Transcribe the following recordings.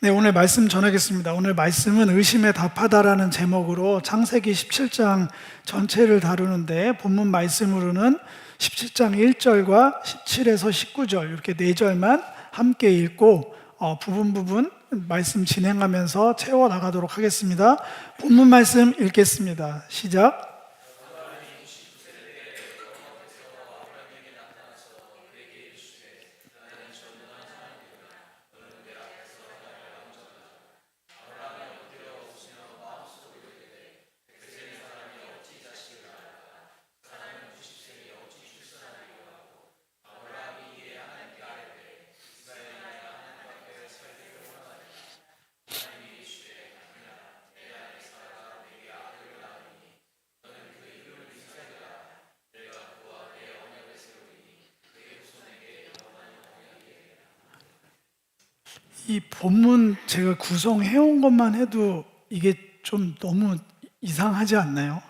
네, 오늘 말씀 전하겠습니다. 오늘 말씀은 의심에 답하다라는 제목으로 창세기 17장 전체를 다루는데 본문 말씀으로는 17장 1절과 17에서 19절 이렇게 4절만 함께 읽고 부분 말씀 진행하면서 채워나가도록 하겠습니다. 본문 말씀 읽겠습니다. 시작. 이 본문 제가 구성해온 것만 해도 이게 좀 너무 이상하지 않나요?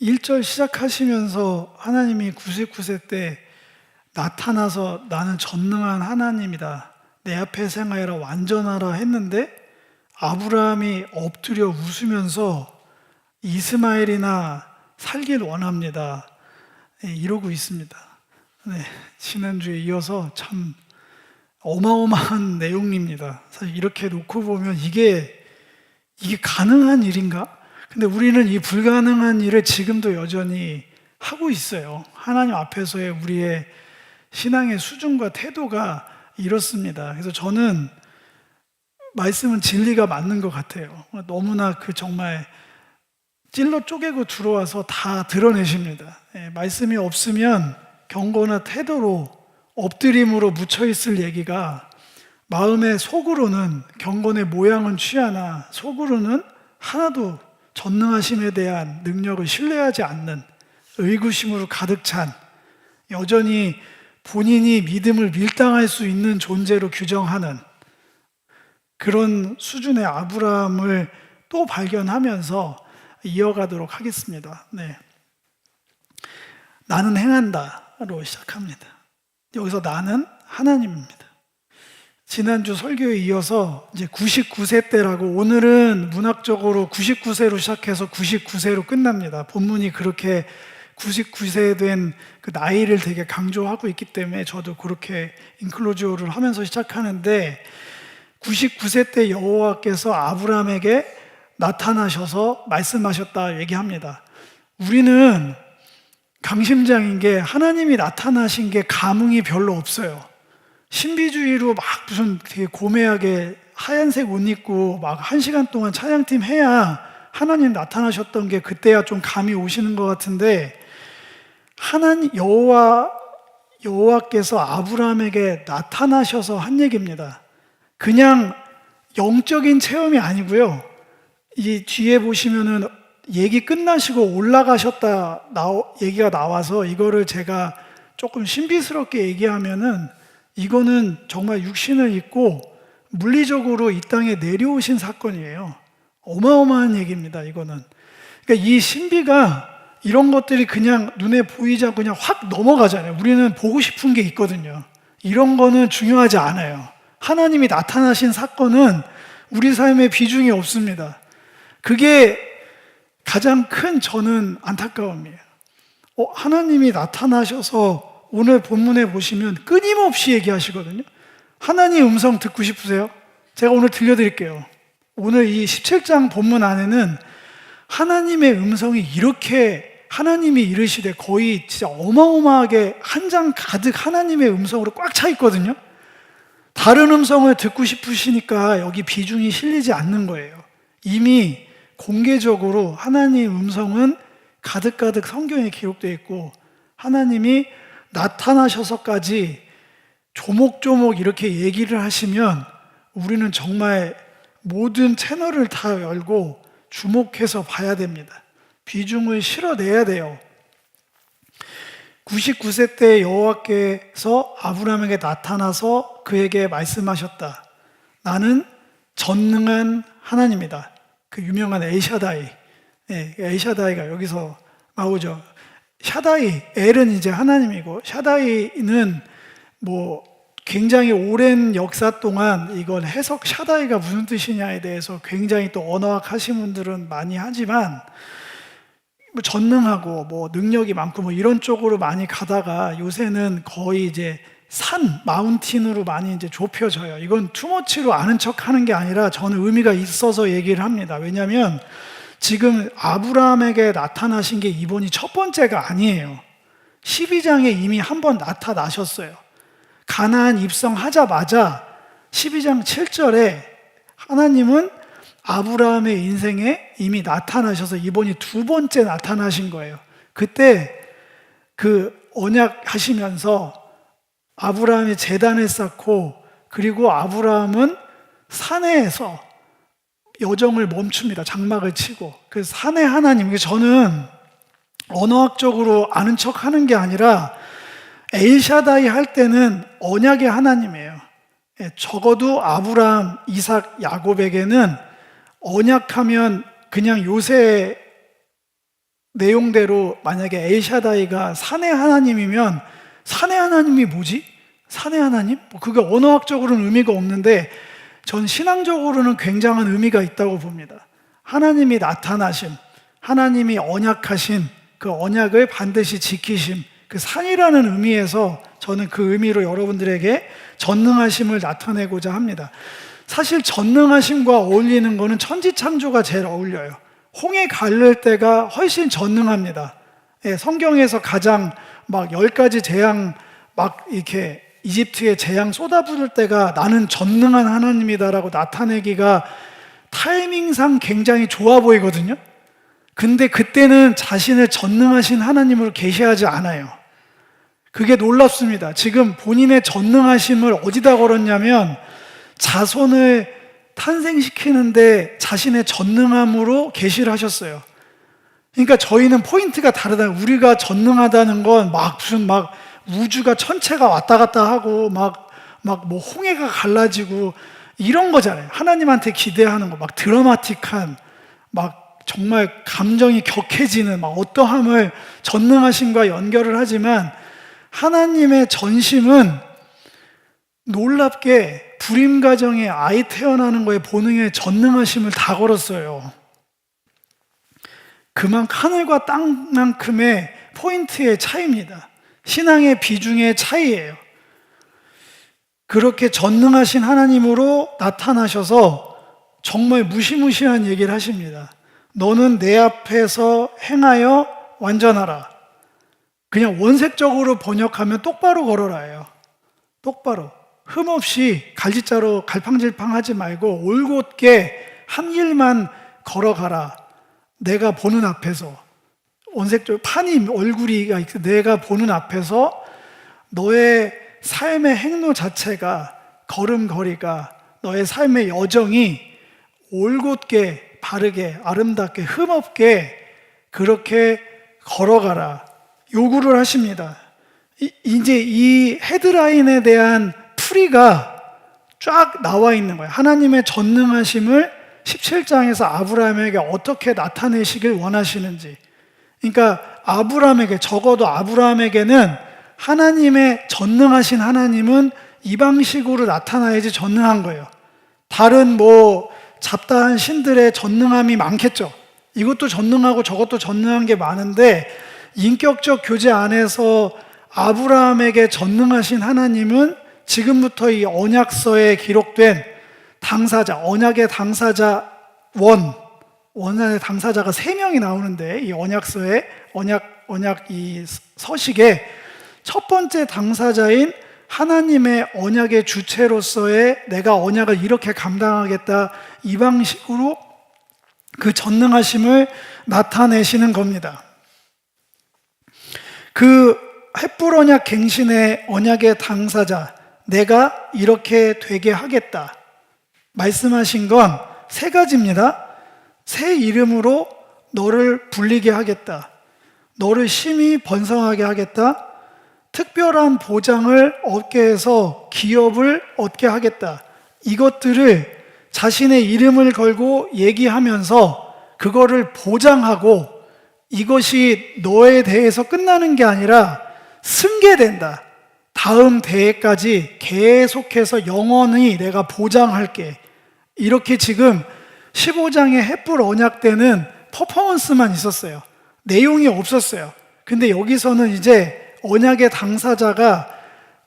1절 시작하시면서 하나님이 99세 때 나타나서 나는 전능한 하나님이다, 내 앞에 생하여라, 완전하라 했는데 아브라함이 엎드려 웃으면서 이스마엘이나 살길 원합니다, 이러고 있습니다. 지난주에 이어서 참 어마어마한 내용입니다. 사실 이렇게 놓고 보면 이게 가능한 일인가? 근데 우리는 이 불가능한 일을 지금도 여전히 하고 있어요. 하나님 앞에서의 우리의 신앙의 수준과 태도가 이렇습니다. 그래서 저는 말씀은 진리가 맞는 것 같아요. 너무나 정말 찔러 쪼개고 들어와서 다 드러내십니다. 말씀이 없으면 경고나 태도로 엎드림으로 묻혀있을 얘기가 마음의 속으로는 경건의 모양은 취하나 속으로는 하나도 전능하심에 대한 능력을 신뢰하지 않는 의구심으로 가득 찬, 여전히 본인이 믿음을 밀당할 수 있는 존재로 규정하는 그런 수준의 아브라함을 또 발견하면서 이어가도록 하겠습니다. 나는 행한다로 시작합니다. 여기서 나는 하나님입니다. 지난주 설교에 이어서 이제 99세 때라고, 오늘은 문학적으로 99세로 시작해서 99세로 끝납니다. 본문이 그렇게 99세 된 그 나이를 되게 강조하고 있기 때문에 저도 그렇게 인클로지오를 하면서 시작하는데, 99세 때 여호와께서 아브라함에게 나타나셔서 말씀하셨다 얘기합니다. 우리는 강심장인 게 하나님이 나타나신 게 감흥이 별로 없어요. 신비주의로 막 무슨 되게 고매하게 하얀색 옷 입고 막 1시간 동안 찬양팀 해야 하나님 나타나셨던 게 그때야 좀 감이 오시는 것 같은데, 하나님 여호와께서 아브라함에게 나타나셔서 한 얘기입니다. 그냥 영적인 체험이 아니고요. 이 뒤에 보시면은 얘기 끝나시고 올라가셨다 얘기가 나와서, 이거를 제가 조금 신비스럽게 얘기하면은 이거는 정말 육신을 입고 물리적으로 이 땅에 내려오신 사건이에요. 어마어마한 얘기입니다, 이거는. 그러니까 이 신비가, 이런 것들이 그냥 눈에 보이지 않고 그냥 확 넘어가잖아요. 우리는 보고 싶은 게 있거든요. 이런 거는 중요하지 않아요. 하나님이 나타나신 사건은 우리 삶에 비중이 없습니다. 그게 가장 큰 저는 안타까움이에요. 하나님이 나타나셔서 오늘 본문에 보시면 끊임없이 얘기하시거든요. 하나님 음성 듣고 싶으세요? 제가 오늘 들려드릴게요. 오늘 이 17장 본문 안에는 하나님의 음성이 이렇게, 하나님이 이르시되, 거의 진짜 어마어마하게 한 장 가득 하나님의 음성으로 꽉 차 있거든요. 다른 음성을 듣고 싶으시니까 여기 비중이 실리지 않는 거예요. 이미 공개적으로 하나님의 음성은 가득가득 성경에 기록되어 있고, 하나님이 나타나셔서까지 조목조목 이렇게 얘기를 하시면 우리는 정말 모든 채널을 다 열고 주목해서 봐야 됩니다. 비중을 실어내야 돼요. 99세 때 여호와께서 아브라함에게 나타나서 그에게 말씀하셨다. 나는 전능한 하나님이다. 그 유명한 엘샤다이, 엘샤다이가 여기서 나오죠. 샤다이, 엘은 이제 하나님이고, 샤다이는 뭐 굉장히 오랜 역사 동안 이걸 해석 샤다이가 무슨 뜻이냐에 대해서 굉장히 또 언어학 하신 분들은 많이 하지만 뭐 전능하고 뭐 능력이 많고 뭐 이런 쪽으로 많이 가다가 요새는 거의 이제 산, 마운틴으로 많이 이제 좁혀져요. 이건 투머치로 아는 척 하는 게 아니라 저는 의미가 있어서 얘기를 합니다. 왜냐하면 지금 아브라함에게 나타나신 게 이번이 첫 번째가 아니에요. 12장에 이미 한 번 나타나셨어요. 가나안 입성하자마자 12장 7절에 하나님은 아브라함의 인생에 이미 나타나셔서 이번이 두 번째 나타나신 거예요. 그때 그 언약 하시면서 아브라함이 제단을 쌓고 그리고 아브라함은 산에서 여정을 멈춥니다. 장막을 치고. 그 산의 하나님, 저는 언어학적으로 아는 척 하는 게 아니라 엘샤다이 할 때는 언약의 하나님이에요. 적어도 아브라함, 이삭, 야곱에게는 언약하면 그냥 요새 내용대로 만약에 엘샤다이가 산의 하나님이면 산의 하나님이 뭐지? 산의 하나님? 그게 언어학적으로는 의미가 없는데 전 신앙적으로는 굉장한 의미가 있다고 봅니다. 하나님이 나타나심, 하나님이 언약하신 그 언약을 반드시 지키심, 그 산이라는 의미에서 저는 그 의미로 여러분들에게 전능하심을 나타내고자 합니다. 사실 전능하심과 어울리는 거는 천지창조가 제일 어울려요. 홍해 가를 때가 훨씬 전능합니다. 성경에서 가장 막 10가지 재앙 막 이렇게 이집트의 재앙 쏟아부을 때가 나는 전능한 하나님이다라고 나타내기가 타이밍상 굉장히 좋아 보이거든요. 근데 그때는 자신을 전능하신 하나님으로 계시하지 않아요. 그게 놀랍습니다. 지금 본인의 전능하심을 어디다 걸었냐면 자손을 탄생시키는데 자신의 전능함으로 계시를 하셨어요. 그러니까 저희는 포인트가 다르다. 우리가 전능하다는 건 무슨 우주가 천체가 왔다 갔다 하고 뭐 홍해가 갈라지고 이런 거잖아요. 하나님한테 기대하는 거, 드라마틱한 정말 감정이 격해지는 어떠함을 전능하심과 연결을 하지만 하나님의 전심은 놀랍게 불임 가정에 아이 태어나는 거에 본능에 전능하심을 다 걸었어요. 하늘과 땅만큼의 포인트의 차이입니다. 신앙의 비중의 차이예요. 그렇게 전능하신 하나님으로 나타나셔서 정말 무시무시한 얘기를 하십니다. 너는 내 앞에서 행하여 완전하라. 그냥 원색적으로 번역하면 똑바로 걸어라예요. 똑바로. 흠없이 갈짓자로 갈팡질팡하지 말고 올곧게 한 길만 걸어가라. 내가 보는 앞에서. 원색적으로 판이 얼굴이가 있어. 내가 보는 앞에서 너의 삶의 행로 자체가 걸음걸이가 너의 삶의 여정이 올곧게 바르게 아름답게 흠없게 그렇게 걸어가라 요구를 하십니다. 이제 이 헤드라인에 대한 풀이가 쫙 나와 있는 거예요. 하나님의 전능하심을 17장에서 아브라함에게 어떻게 나타내시길 원하시는지. 그러니까 적어도 아브라함에게는 하나님의 전능하신 하나님은 이 방식으로 나타나야지 전능한 거예요. 다른 잡다한 신들의 전능함이 많겠죠. 이것도 전능하고 저것도 전능한 게 많은데 인격적 교제 안에서 아브라함에게 전능하신 하나님은 지금부터 이 언약서에 기록된 당사자, 언약의 당사자 원한의 당사자가 3명이 나오는데 이 언약서에 언약 이 서식에 첫 번째 당사자인 하나님의 언약의 주체로서의 내가 언약을 이렇게 감당하겠다 이 방식으로 그 전능하심을 나타내시는 겁니다. 그 햇불 언약 갱신의 언약의 당사자 내가 이렇게 되게 하겠다 말씀하신 건 3가지입니다. 새 이름으로 너를 불리게 하겠다. 너를 심히 번성하게 하겠다. 특별한 보장을 얻게 해서 기업을 얻게 하겠다. 이것들을 자신의 이름을 걸고 얘기하면서 그거를 보장하고 이것이 너에 대해서 끝나는 게 아니라 승계된다. 다음 대회까지 계속해서 영원히 내가 보장할게. 이렇게 지금 15장의 햇불 언약 때는 퍼포먼스만 있었어요. 내용이 없었어요. 근데 여기서는 이제 언약의 당사자가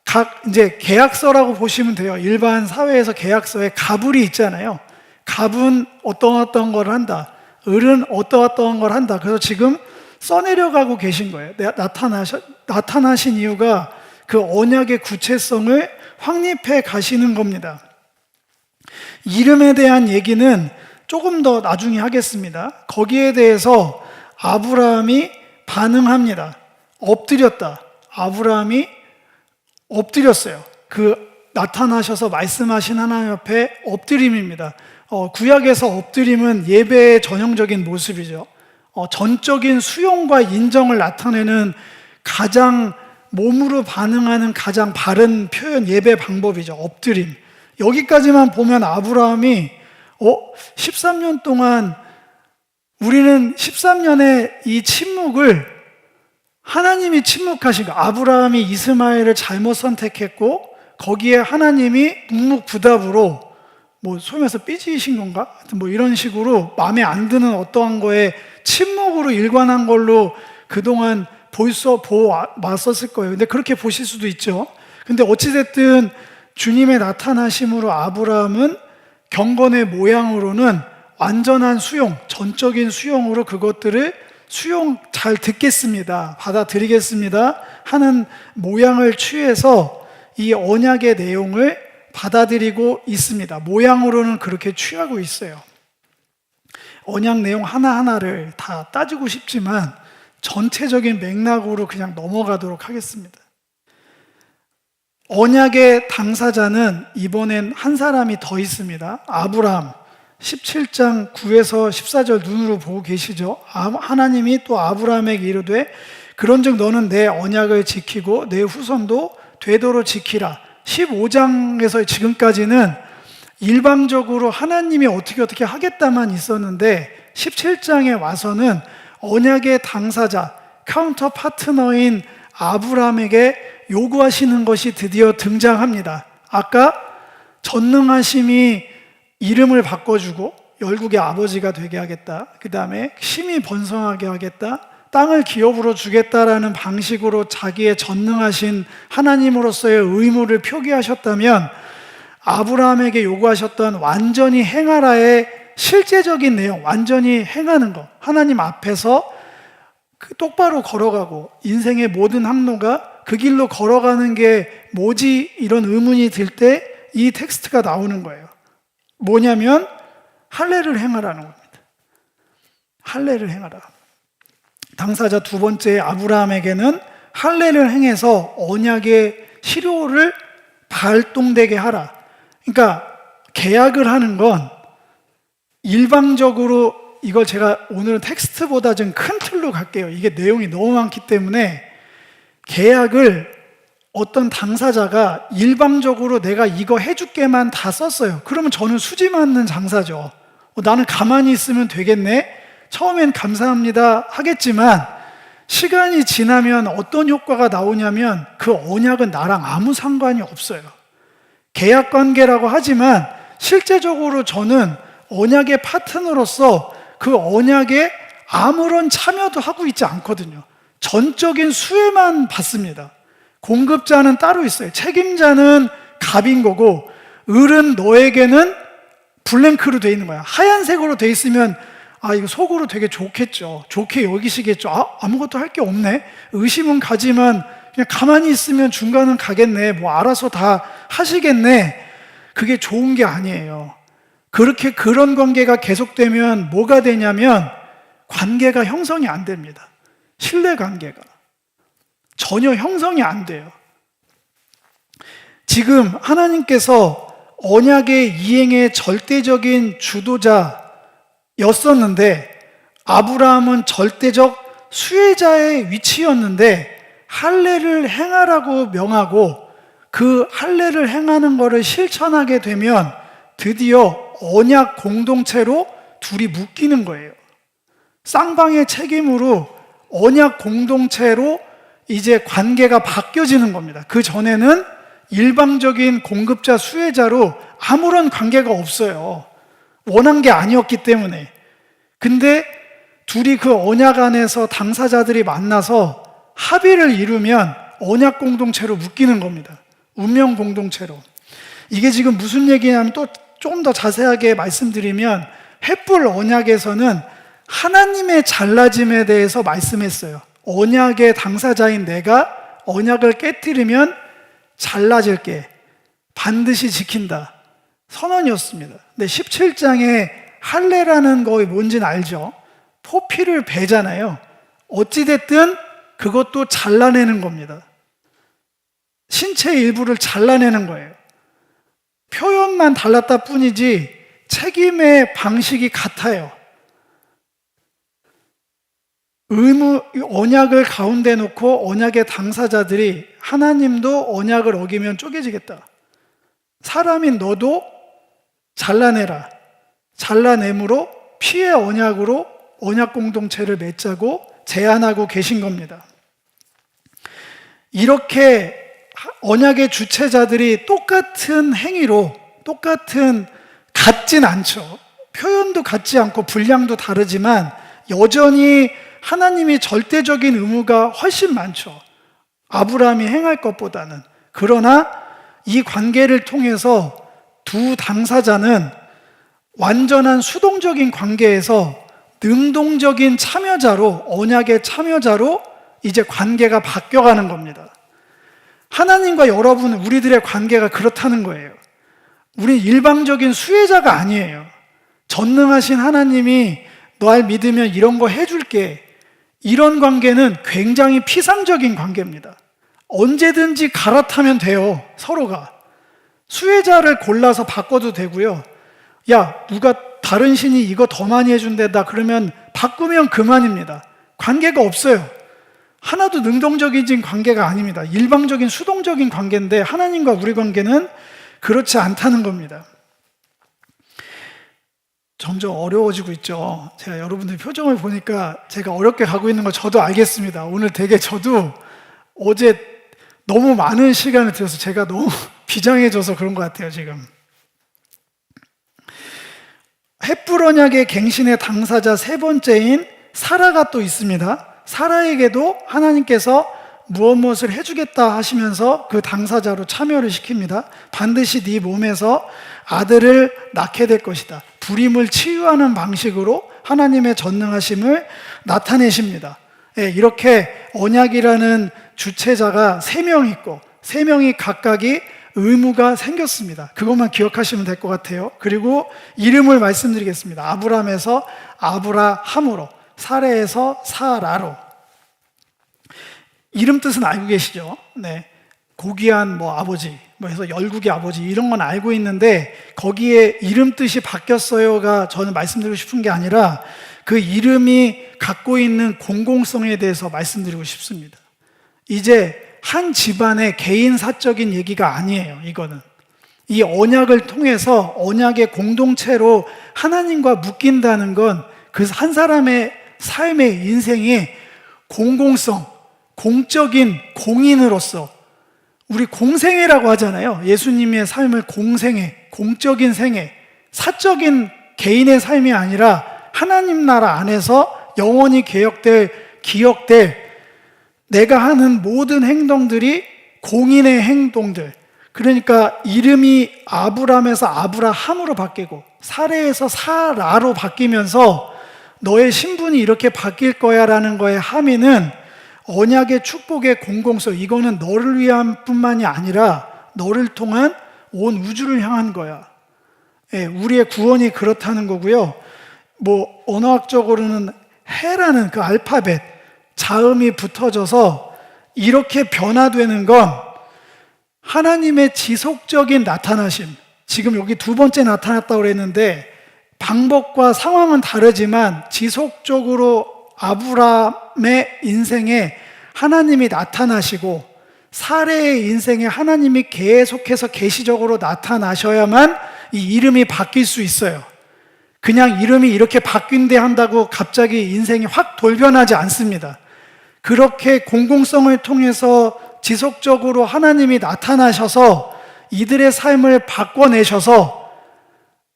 각 이제 계약서라고 보시면 돼요. 일반 사회에서 계약서에 가불이 있잖아요. 갑은 어떤 걸 한다. 을은 어떠한 걸 한다. 그래서 지금 써내려가고 계신 거예요. 나타나신 이유가 그 언약의 구체성을 확립해 가시는 겁니다. 이름에 대한 얘기는 조금 더 나중에 하겠습니다. 거기에 대해서 아브라함이 반응합니다. 엎드렸다. 아브라함이 엎드렸어요. 그 나타나셔서 말씀하신 하나님 앞에 엎드림입니다. 구약에서 엎드림은 예배의 전형적인 모습이죠. 전적인 수용과 인정을 나타내는 가장 몸으로 반응하는 가장 바른 표현 예배 방법이죠. 엎드림. 여기까지만 보면 아브라함이 13년 동안 우리는 13년의 이 침묵을 하나님이 침묵하신 거. 아브라함이 이스마엘을 잘못 선택했고 거기에 하나님이 묵묵부답으로 소위 말해서 삐지신 건가? 이런 식으로 마음에 안 드는 어떠한 거에 침묵으로 일관한 걸로 그동안 보았었을 거예요. 근데 그렇게 보실 수도 있죠. 근데 어찌됐든 주님의 나타나심으로 아브라함은 경건의 모양으로는 완전한 수용, 전적인 수용으로 그것들을 잘 듣겠습니다, 받아들이겠습니다 하는 모양을 취해서 이 언약의 내용을 받아들이고 있습니다. 모양으로는 그렇게 취하고 있어요. 언약 내용 하나하나를 다 따지고 싶지만 전체적인 맥락으로 그냥 넘어가도록 하겠습니다. 언약의 당사자는 이번엔 한 사람이 더 있습니다. 아브라함. 17장 9에서 14절 눈으로 보고 계시죠? 하나님이 또 아브라함에게 이르되 그런즉 너는 내 언약을 지키고 내 후손도 되도록 지키라. 15장에서 지금까지는 일방적으로 하나님이 어떻게 하겠다만 있었는데 17장에 와서는 언약의 당사자, 카운터 파트너인 아브라함에게 요구하시는 것이 드디어 등장합니다. 아까 전능하심이 이름을 바꿔주고 열국의 아버지가 되게 하겠다. 그 다음에 심히 번성하게 하겠다. 땅을 기업으로 주겠다라는 방식으로 자기의 전능하신 하나님으로서의 의무를 표기하셨다면 아브라함에게 요구하셨던 완전히 행하라의 실제적인 내용, 완전히 행하는 것, 하나님 앞에서 똑바로 걸어가고 인생의 모든 항로가 그 길로 걸어가는 게 뭐지? 이런 의문이 들 때 이 텍스트가 나오는 거예요. 뭐냐면 할례를 행하라는 겁니다. 할례를 행하라. 당사자 두 번째 아브라함에게는 할례를 행해서 언약의 실효를 발동되게 하라. 그러니까 계약을 하는 건 일방적으로 이걸 제가 오늘은 텍스트보다 좀 큰 틀로 갈게요. 이게 내용이 너무 많기 때문에 계약을 어떤 당사자가 일방적으로 내가 이거 해줄게만 다 썼어요. 그러면 저는 수지 맞는 장사죠. 나는 가만히 있으면 되겠네. 처음엔 감사합니다 하겠지만 시간이 지나면 어떤 효과가 나오냐면 그 언약은 나랑 아무 상관이 없어요. 계약 관계라고 하지만 실제적으로 저는 언약의 파트너로서 그 언약에 아무런 참여도 하고 있지 않거든요. 전적인 수혜만 받습니다. 공급자는 따로 있어요. 책임자는 갑인 거고 을은 너에게는 블랭크로 돼 있는 거야. 하얀색으로 돼 있으면 이거 속으로 되게 좋겠죠. 좋게 여기시겠죠. 아무것도 할 게 없네. 의심은 가지만 그냥 가만히 있으면 중간은 가겠네. 알아서 다 하시겠네. 그게 좋은 게 아니에요. 그런 관계가 계속되면 뭐가 되냐면 관계가 형성이 안 됩니다. 신뢰 관계가 전혀 형성이 안 돼요. 지금 하나님께서 언약의 이행의 절대적인 주도자였었는데 아브라함은 절대적 수혜자의 위치였는데 할례를 행하라고 명하고 그 할례를 행하는 것을 실천하게 되면 드디어 언약 공동체로 둘이 묶이는 거예요. 쌍방의 책임으로 언약 공동체로 이제 관계가 바뀌어지는 겁니다. 그 전에는 일방적인 공급자 수혜자로 아무런 관계가 없어요. 원한 게 아니었기 때문에. 근데 둘이 그 언약 안에서 당사자들이 만나서 합의를 이루면 언약 공동체로 묶이는 겁니다. 운명 공동체로. 이게 지금 무슨 얘기냐면 또 좀 더 자세하게 말씀드리면 횃불 언약에서는 하나님의 잘라짐에 대해서 말씀했어요. 언약의 당사자인 내가 언약을 깨뜨리면 잘라질게. 반드시 지킨다. 선언이었습니다. 근데 17장에 할례라는 거 뭔지는 알죠? 포피를 베잖아요. 어찌됐든 그것도 잘라내는 겁니다. 신체 일부를 잘라내는 거예요. 표현만 달랐다 뿐이지 책임의 방식이 같아요. 언약을 가운데 놓고 언약의 당사자들이 하나님도 언약을 어기면 쪼개지겠다. 사람인 너도 잘라내라. 잘라내므로 피의 언약으로 언약 공동체를 맺자고 제안하고 계신 겁니다. 이렇게 언약의 주체자들이 똑같은 행위로 같진 않죠. 표현도 같지 않고 분량도 다르지만 여전히 하나님이 절대적인 의무가 훨씬 많죠. 아브라함이 행할 것보다는. 그러나 이 관계를 통해서 두 당사자는 완전한 수동적인 관계에서 능동적인 참여자로, 언약의 참여자로 이제 관계가 바뀌어가는 겁니다. 하나님과 여러분, 우리들의 관계가 그렇다는 거예요. 우리 일방적인 수혜자가 아니에요. 전능하신 하나님이 널 믿으면 이런 거 해줄게. 이런 관계는 굉장히 피상적인 관계입니다. 언제든지 갈아타면 돼요, 서로가. 수혜자를 골라서 바꿔도 되고요. 야, 누가 다른 신이 이거 더 많이 해준대다 그러면 바꾸면 그만입니다. 관계가 없어요. 하나도 능동적인 관계가 아닙니다. 일방적인 수동적인 관계인데 하나님과 우리 관계는 그렇지 않다는 겁니다. 점점 어려워지고 있죠. 제가 여러분들 표정을 보니까 제가 어렵게 가고 있는 거 저도 알겠습니다. 오늘 되게 저도 어제 너무 많은 시간을 들여서 제가 너무 비장해져서 그런 것 같아요, 지금. 횃불 언약의 갱신의 당사자 세 번째인 사라가 또 있습니다. 사라에게도 하나님께서 무엇을 해주겠다 하시면서 그 당사자로 참여를 시킵니다. 반드시 네 몸에서 아들을 낳게 될 것이다. 불임을 치유하는 방식으로 하나님의 전능하심을 나타내십니다. 이렇게 언약이라는 주체자가 3명 있고 3명이 각각이 의무가 생겼습니다. 그것만 기억하시면 될 것 같아요. 그리고 이름을 말씀드리겠습니다. 아브람에서 아브라함으로, 사레에서 사라로. 이름 뜻은 알고 계시죠? 네. 고귀한 아버지, 해서 열국의 아버지 이런 건 알고 있는데 거기에 이름 뜻이 바뀌었어요가 저는 말씀드리고 싶은 게 아니라 그 이름이 갖고 있는 공공성에 대해서 말씀드리고 싶습니다. 이제 한 집안의 개인 사적인 얘기가 아니에요. 이거는 이 언약을 통해서 언약의 공동체로 하나님과 묶인다는 건 그 한 사람의 삶의 인생이 공공성, 공적인 공인으로서 우리 공생애라고 하잖아요. 예수님의 삶을 공생애, 공적인 생애, 사적인 개인의 삶이 아니라 하나님 나라 안에서 영원히 기억될 내가 하는 모든 행동들이 공인의 행동들. 그러니까 이름이 아브람에서 아브라함으로 바뀌고 사레에서 사라로 바뀌면서 너의 신분이 이렇게 바뀔 거야 라는 거의 함의는 언약의 축복의 공공성, 이거는 너를 위한 뿐만이 아니라 너를 통한 온 우주를 향한 거야. 우리의 구원이 그렇다는 거고요. 언어학적으로는 해라는 그 알파벳, 자음이 붙어져서 이렇게 변화되는 건 하나님의 지속적인 나타나심. 지금 여기 두 번째 나타났다고 그랬는데 방법과 상황은 다르지만 지속적으로 아브라함의 인생에 하나님이 나타나시고 사레의 인생에 하나님이 계속해서 계시적으로 나타나셔야만 이 이름이 바뀔 수 있어요. 그냥 이름이 이렇게 바뀐대 한다고 갑자기 인생이 확 돌변하지 않습니다. 그렇게 공공성을 통해서 지속적으로 하나님이 나타나셔서 이들의 삶을 바꿔내셔서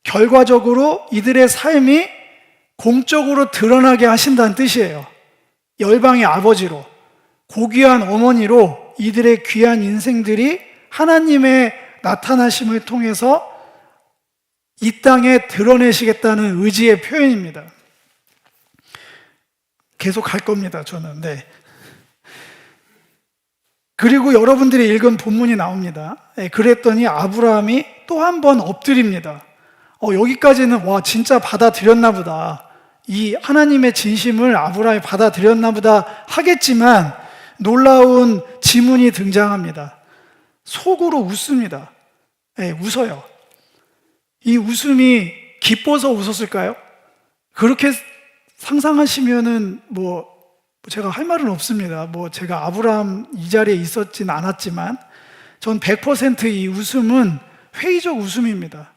결과적으로 이들의 삶이 공적으로 드러나게 하신다는 뜻이에요. 열방의 아버지로, 고귀한 어머니로 이들의 귀한 인생들이 하나님의 나타나심을 통해서 이 땅에 드러내시겠다는 의지의 표현입니다. 계속 할 겁니다, 저는. 네. 그리고 여러분들이 읽은 본문이 나옵니다. 그랬더니 아브라함이 또 한 번 엎드립니다. 여기까지는 와 진짜 받아들였나 보다. 이 하나님의 진심을 아브라함이 받아들였나 보다 하겠지만 놀라운 지문이 등장합니다. 속으로 웃습니다. 웃어요. 이 웃음이 기뻐서 웃었을까요? 그렇게 상상하시면은 제가 할 말은 없습니다. 제가 아브라함 이 자리에 있었진 않았지만 전 100% 이 웃음은 회의적 웃음입니다.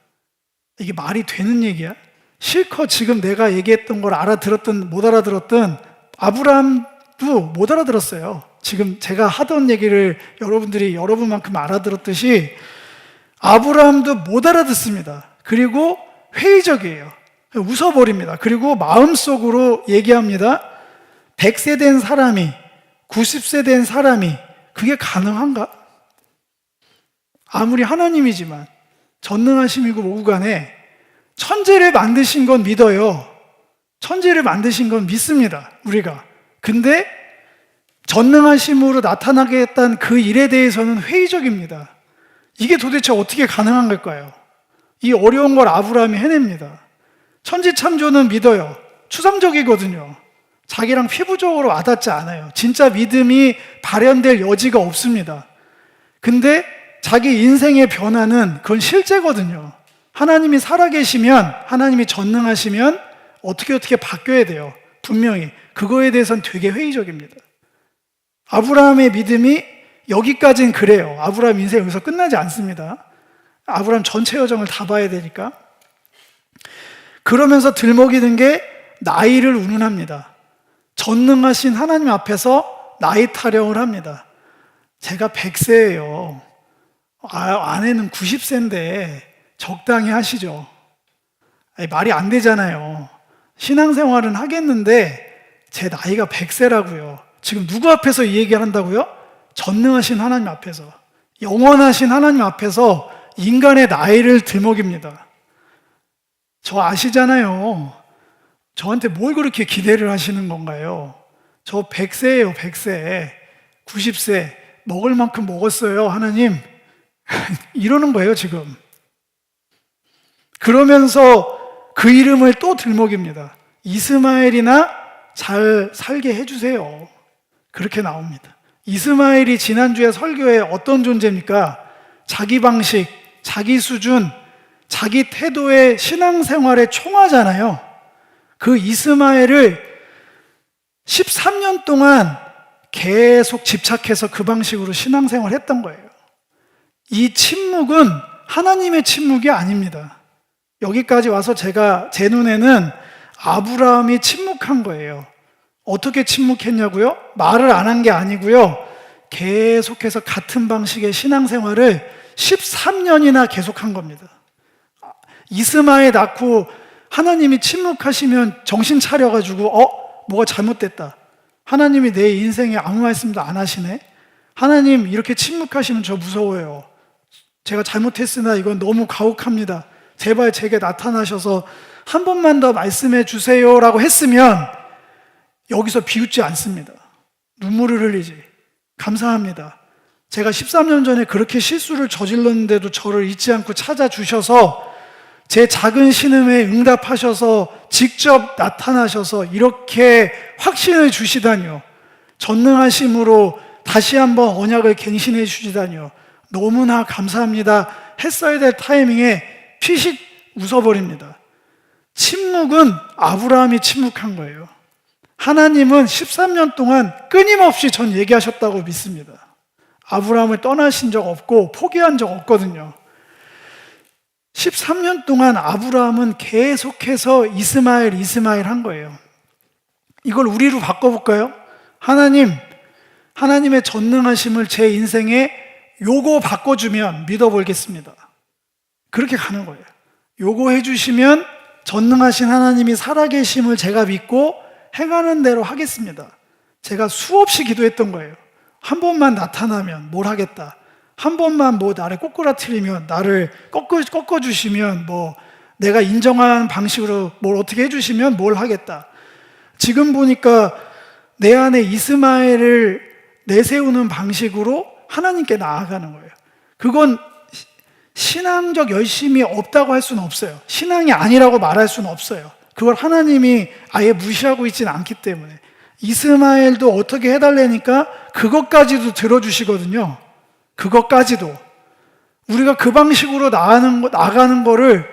이게 말이 되는 얘기야? 실컷 지금 내가 얘기했던 걸 알아들었든 못 알아들었든 아브라함도 못 알아들었어요. 지금 제가 하던 얘기를 여러분들이 여러분만큼 알아들었듯이 아브라함도 못 알아듣습니다. 그리고 회의적이에요. 웃어버립니다. 그리고 마음속으로 얘기합니다. 100세 된 사람이 90세 된 사람이 그게 가능한가? 아무리 하나님이지만 전능하심이고 뭐고 간에 천재를 만드신 건 믿어요. 천재를 만드신 건 믿습니다, 우리가. 근데 전능하심으로 나타나겠다는 그 일에 대해서는 회의적입니다. 이게 도대체 어떻게 가능한 걸까요? 이 어려운 걸 아브라함이 해냅니다. 천지창조는 믿어요. 추상적이거든요. 자기랑 피부적으로 와닿지 않아요. 진짜 믿음이 발현될 여지가 없습니다. 근데 자기 인생의 변화는 그건 실제거든요. 하나님이 살아계시면, 하나님이 전능하시면 어떻게 바뀌어야 돼요. 분명히. 그거에 대해서는 되게 회의적입니다. 아브라함의 믿음이 여기까지는 그래요. 아브라함 인생 여기서 끝나지 않습니다. 아브라함 전체 여정을 다 봐야 되니까. 그러면서 들먹이는 게 나이를 운운합니다. 전능하신 하나님 앞에서 나이 타령을 합니다. 제가 100세예요. 아내는 90세인데 적당히 하시죠. 말이 안 되잖아요. 신앙생활은 하겠는데 제 나이가 100세라고요. 지금 누구 앞에서 이 얘기를 한다고요? 전능하신 하나님 앞에서, 영원하신 하나님 앞에서 인간의 나이를 들먹입니다. 저 아시잖아요. 저한테 뭘 그렇게 기대를 하시는 건가요? 저 100세예요, 100세. 90세. 먹을 만큼 먹었어요, 하나님. 이러는 거예요, 지금. 그러면서 그 이름을 또 들먹입니다. 이스마엘이나 잘 살게 해주세요. 그렇게 나옵니다. 이스마엘이 지난주에 설교에 어떤 존재입니까? 자기 방식, 자기 수준, 자기 태도의 신앙생활의 총화잖아요. 그 이스마엘을 13년 동안 계속 집착해서 그 방식으로 신앙생활을 했던 거예요. 이 침묵은 하나님의 침묵이 아닙니다. 여기까지 와서 제 눈에는 아브라함이 침묵한 거예요. 어떻게 침묵했냐고요? 말을 안 한 게 아니고요. 계속해서 같은 방식의 신앙생활을 13년이나 계속한 겁니다. 이스마엘 낳고 하나님이 침묵하시면 정신 차려가지고 뭐가 잘못됐다. 하나님이 내 인생에 아무 말씀도 안 하시네. 하나님 이렇게 침묵하시면 저 무서워요. 제가 잘못했으나 이건 너무 가혹합니다. 제발 제게 나타나셔서 한 번만 더 말씀해 주세요라고 했으면 여기서 비웃지 않습니다. 눈물을 흘리지. 감사합니다. 제가 13년 전에 그렇게 실수를 저질렀는데도 저를 잊지 않고 찾아주셔서 제 작은 신음에 응답하셔서 직접 나타나셔서 이렇게 확신을 주시다니요. 전능하심으로 다시 한번 언약을 갱신해 주시다니요. 너무나 감사합니다. 했어야 될 타이밍에 피식 웃어버립니다. 침묵은 아브라함이 침묵한 거예요. 하나님은 13년 동안 끊임없이 전 얘기하셨다고 믿습니다. 아브라함을 떠나신 적 없고 포기한 적 없거든요. 13년 동안 아브라함은 계속해서 이스마엘 한 거예요. 이걸 우리로 바꿔볼까요? 하나님의 전능하심을 제 인생에 요거 바꿔주면 믿어보겠습니다. 그렇게 가는 거예요. 요거 해주시면 전능하신 하나님이 살아계심을 제가 믿고 행하는 대로 하겠습니다. 제가 수없이 기도했던 거예요. 한 번만 나타나면 뭘 하겠다. 한 번만 뭐 나를 꼬꾸라뜨리면, 나를 꺾어주시면, 뭐 내가 인정한 방식으로 뭘 어떻게 해주시면 뭘 하겠다. 지금 보니까 내 안에 이스마엘을 내세우는 방식으로 하나님께 나아가는 거예요. 그건 신앙적 열심이 없다고 할 수는 없어요. 신앙이 아니라고 말할 수는 없어요. 그걸 하나님이 아예 무시하고 있지는 않기 때문에. 이스마엘도 어떻게 해달라니까 그것까지도 들어주시거든요. 그것까지도. 우리가 그 방식으로 나가는 거를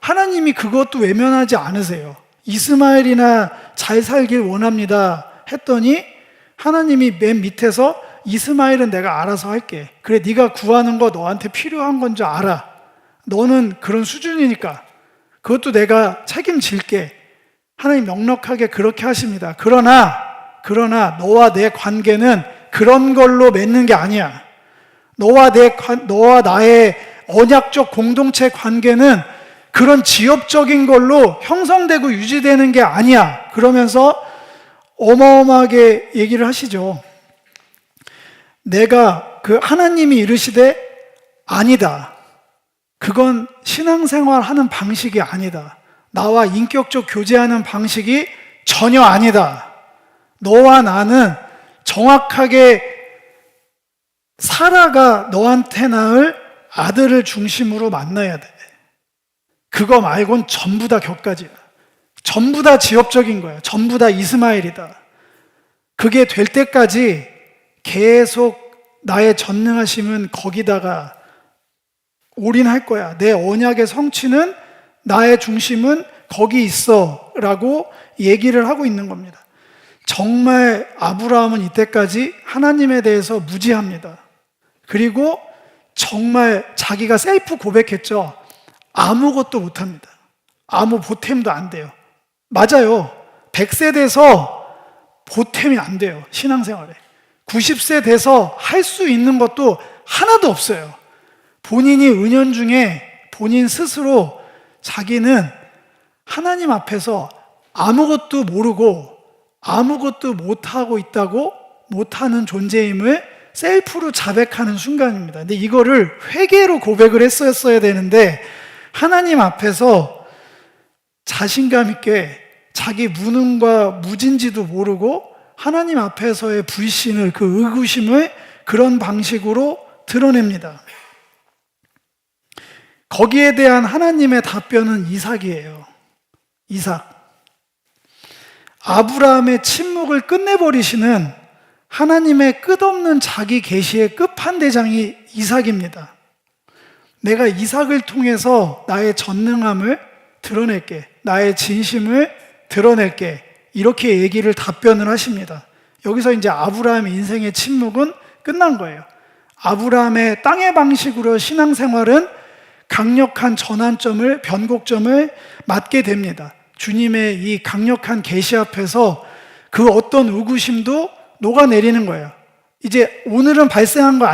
하나님이 그것도 외면하지 않으세요. 이스마엘이나 잘 살길 원합니다 했더니 하나님이 맨 밑에서 이스마엘은 내가 알아서 할게. 그래, 네가 구하는 거 너한테 필요한 건 줄 알아. 너는 그런 수준이니까 그것도 내가 책임질게. 하나님 넉넉하게 그렇게 하십니다. 그러나 너와 내 관계는 그런 걸로 맺는 게 아니야. 너와 나의 언약적 공동체 관계는 그런 지엽적인 걸로 형성되고 유지되는 게 아니야. 그러면서 어마어마하게 얘기를 하시죠. 내가 하나님이 이르시되 아니다. 그건 신앙생활 하는 방식이 아니다. 나와 인격적 교제하는 방식이 전혀 아니다. 너와 나는 정확하게 사라가 너한테 낳을 아들을 중심으로 만나야 돼. 그거 말곤 전부 다 격가지야. 전부 다 지엽적인 거야. 전부 다 이스마엘이다. 그게 될 때까지 계속 나의 전능하심은 거기다가 올인할 거야. 내 언약의 성취는, 나의 중심은 거기 있어 라고 얘기를 하고 있는 겁니다. 정말 아브라함은 이때까지 하나님에 대해서 무지합니다. 그리고 정말 자기가 셀프 고백했죠. 아무것도 못합니다. 아무 보탬도 안 돼요. 맞아요. 100세 돼서 보탬이 안 돼요. 신앙생활에. 90세 돼서 할 수 있는 것도 하나도 없어요. 본인이 은연중에 본인 스스로 자기는 하나님 앞에서 아무것도 모르고 아무것도 못하고 있다고, 못하는 존재임을 셀프로 자백하는 순간입니다. 근데 이거를 회개로 고백을 했었어야 되는데 하나님 앞에서 자신감 있게 자기 무능과 무진지도 모르고 하나님 앞에서의 불신을, 그 의구심을 그런 방식으로 드러냅니다. 거기에 대한 하나님의 답변은 이삭이에요. 이삭. 아브라함의 침묵을 끝내버리시는 하나님의 끝없는 자기 계시의 끝판대장이 이삭입니다. 내가 이삭을 통해서 나의 전능함을 드러낼게, 나의 진심을 드러낼게, 이렇게 답변을 하십니다. 여기서 이제 아브라함의 인생의 침묵은 끝난 거예요. 아브라함의 땅의 방식으로 신앙생활은 강력한 전환점을, 변곡점을 맞게 됩니다. 주님의 이 강력한 계시 앞에서 그 어떤 의구심도 녹아내리는 거예요. 이제 오늘은 발생한 거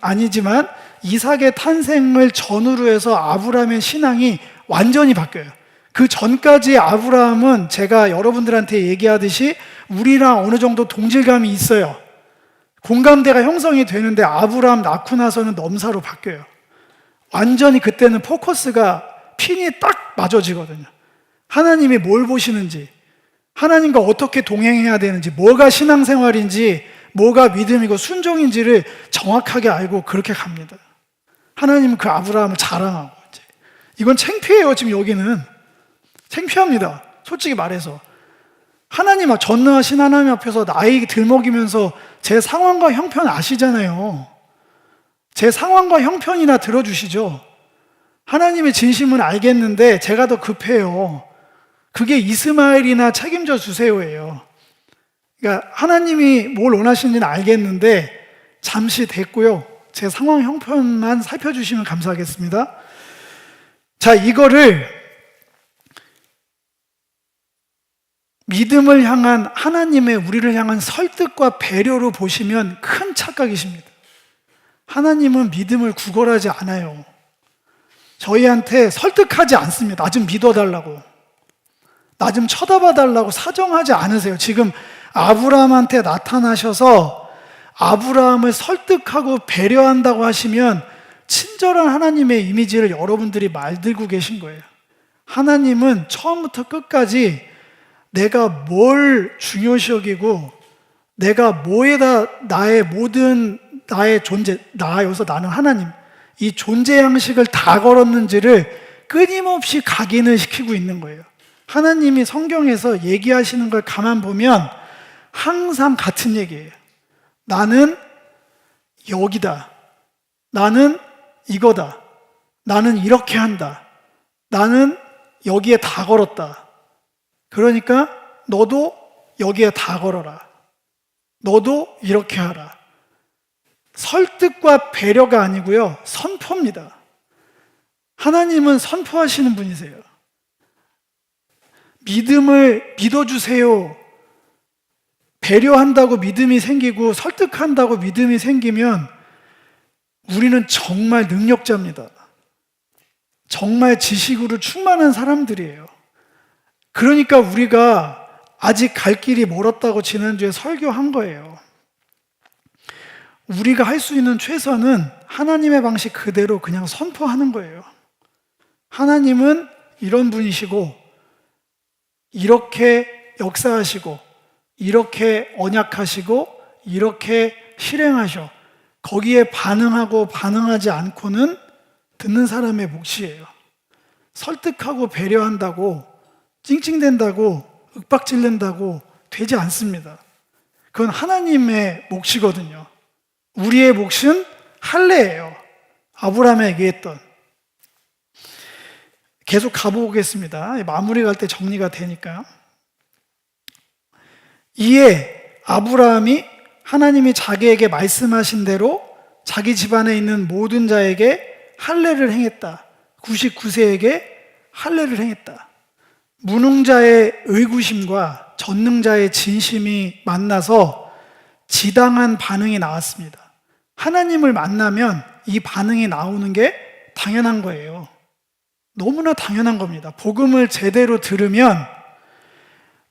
아니지만 이삭의 탄생을 전후로 해서 아브라함의 신앙이 완전히 바뀌어요. 그 전까지 아브라함은 제가 여러분들한테 얘기하듯이 우리랑 어느 정도 동질감이 있어요. 공감대가 형성이 되는데 아브라함 낳고 나서는 넘사로 바뀌어요. 완전히 그때는 포커스가 핀이 딱 맞아지거든요. 하나님이 뭘 보시는지, 하나님과 어떻게 동행해야 되는지, 뭐가 신앙생활인지, 뭐가 믿음이고 순종인지를 정확하게 알고 그렇게 갑니다. 하나님은 그 아브라함을 자랑하고, 이건 창피해요. 지금 여기는 창피합니다. 솔직히 말해서 하나님, 전능하신 하나님 앞에서 나이 들먹이면서 제 상황과 형편 아시잖아요. 제 상황과 형편이나 들어주시죠. 하나님의 진심은 알겠는데 제가 더 급해요. 그게 이스마엘이나 책임져 주세요예요. 그러니까 하나님이 뭘 원하시는지는 알겠는데 잠시 됐고요. 제 상황 형편만 살펴주시면 감사하겠습니다. 자, 이거를 믿음을 향한 하나님의 우리를 향한 설득과 배려로 보시면 큰 착각이십니다. 하나님은 믿음을 구걸하지 않아요. 저희한테 설득하지 않습니다. 나 좀 믿어달라고, 나 좀 쳐다봐달라고 사정하지 않으세요. 지금 아브라함한테 나타나셔서 아브라함을 설득하고 배려한다고 하시면 친절한 하나님의 이미지를 여러분들이 만들고 계신 거예요. 하나님은 처음부터 끝까지 내가 뭘 중요시 여기고 내가 뭐에다 나의 모든 나의 존재, 여기서 나는 하나님, 이 존재 양식을 다 걸었는지를 끊임없이 각인을 시키고 있는 거예요. 하나님이 성경에서 얘기하시는 걸 가만 보면 항상 같은 얘기예요. 나는 여기다, 나는 이거다, 나는 이렇게 한다, 나는 여기에 다 걸었다. 그러니까 너도 여기에 다 걸어라, 너도 이렇게 하라. 설득과 배려가 아니고요, 선포입니다. 하나님은 선포하시는 분이세요. 믿음을 믿어주세요. 배려한다고 믿음이 생기고 설득한다고 믿음이 생기면 우리는 정말 능력자입니다. 정말 지식으로 충만한 사람들이에요. 그러니까 우리가 아직 갈 길이 멀었다고 지난주에 설교한 거예요. 우리가 할 수 있는 최선은 하나님의 방식 그대로 그냥 선포하는 거예요. 하나님은 이런 분이시고 이렇게 역사하시고 이렇게 언약하시고 이렇게 실행하셔. 거기에 반응하고 반응하지 않고는 듣는 사람의 몫이에요. 설득하고 배려한다고 찡찡댄다고 윽박질른다고 되지 않습니다. 그건 하나님의 몫이거든요. 우리의 몫은 할례예요. 아브라함에 얘기했던. 계속 가보겠습니다. 마무리 갈 때 정리가 되니까요. 이에 아브라함이 하나님이 자기에게 말씀하신 대로 자기 집안에 있는 모든 자에게 할례를 행했다. 99세에게 할례를 행했다. 무능자의 의구심과 전능자의 진심이 만나서 지당한 반응이 나왔습니다. 하나님을 만나면 이 반응이 나오는 게 당연한 거예요. 너무나 당연한 겁니다. 복음을 제대로 들으면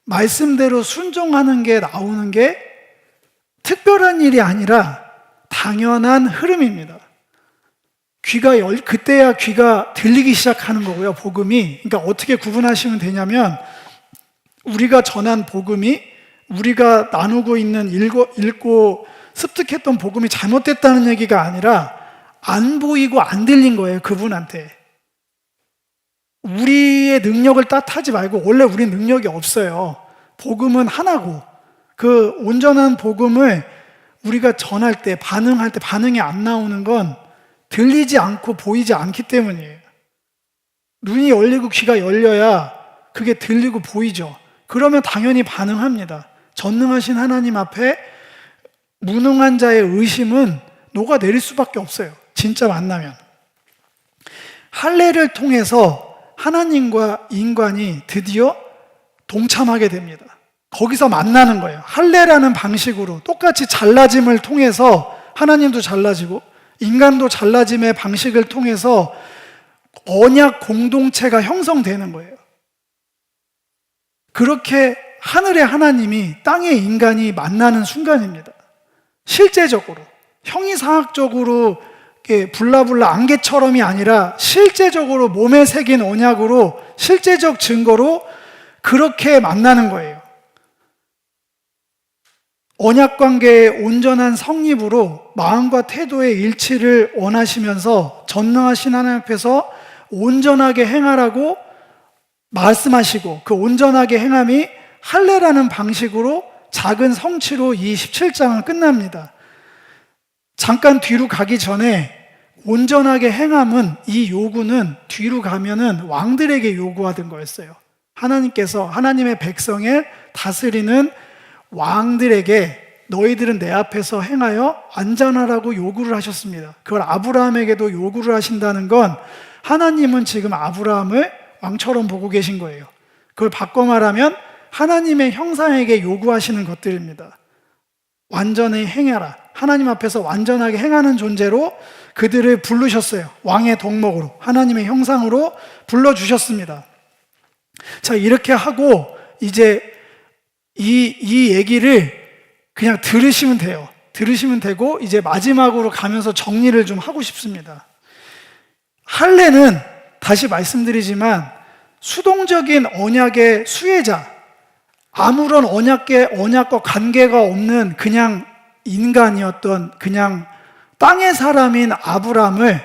말씀대로 순종하는 게 나오는 게 특별한 일이 아니라 당연한 흐름입니다. 그때야 귀가 들리기 시작하는 거고요, 복음이. 그러니까 어떻게 구분하시면 되냐면, 우리가 전한 복음이, 우리가 나누고 있는 읽고 습득했던 복음이 잘못됐다는 얘기가 아니라 안 보이고 안 들린 거예요, 그분한테. 우리의 능력을 탓하지 말고, 원래 우리 능력이 없어요. 복음은 하나고, 그 온전한 복음을 우리가 전할 때, 반응할 때 반응이 안 나오는 건 들리지 않고 보이지 않기 때문이에요. 눈이 열리고 귀가 열려야 그게 들리고 보이죠. 그러면 당연히 반응합니다. 전능하신 하나님 앞에 무능한 자의 의심은 녹아내릴 수밖에 없어요. 진짜 만나면. 할례를 통해서 하나님과 인간이 드디어 동참하게 됩니다. 거기서 만나는 거예요. 할례라는 방식으로 똑같이 잘라짐을 통해서 하나님도 잘라지고 인간도 잘라짐의 방식을 통해서 언약 공동체가 형성되는 거예요. 그렇게 하늘의 하나님이 땅의 인간이 만나는 순간입니다. 실제적으로, 형이상학적으로 불라불라 안개처럼이 아니라 실제적으로 몸에 새긴 언약으로 실제적 증거로 그렇게 만나는 거예요. 언약관계의 온전한 성립으로 마음과 태도의 일치를 원하시면서 전능하신 하나님 앞에서 온전하게 행하라고 말씀하시고, 그 온전하게 행함이 할례라는 방식으로 작은 성취로 이 17장은 끝납니다. 잠깐 뒤로 가기 전에 온전하게 행함은, 이 요구는 뒤로 가면은 왕들에게 요구하던 거였어요. 하나님께서 하나님의 백성을 다스리는 왕들에게 너희들은 내 앞에서 행하여 안전하라고 요구를 하셨습니다. 그걸 아브라함에게도 요구를 하신다는 건 하나님은 지금 아브라함을 왕처럼 보고 계신 거예요. 그걸 바꿔 말하면 하나님의 형상에게 요구하시는 것들입니다. 완전히 행해라. 하나님 앞에서 완전하게 행하는 존재로 그들을 부르셨어요. 왕의 덕목으로, 하나님의 형상으로 불러주셨습니다. 자, 이렇게 하고 이제 이 얘기를 그냥 들으시면 돼요. 들으시면 되고 이제 마지막으로 가면서 정리를 좀 하고 싶습니다. 할례는 다시 말씀드리지만 수동적인 언약의 수혜자, 아무런 언약과 관계가 없는 그냥 인간이었던 그냥 땅의 사람인 아브람을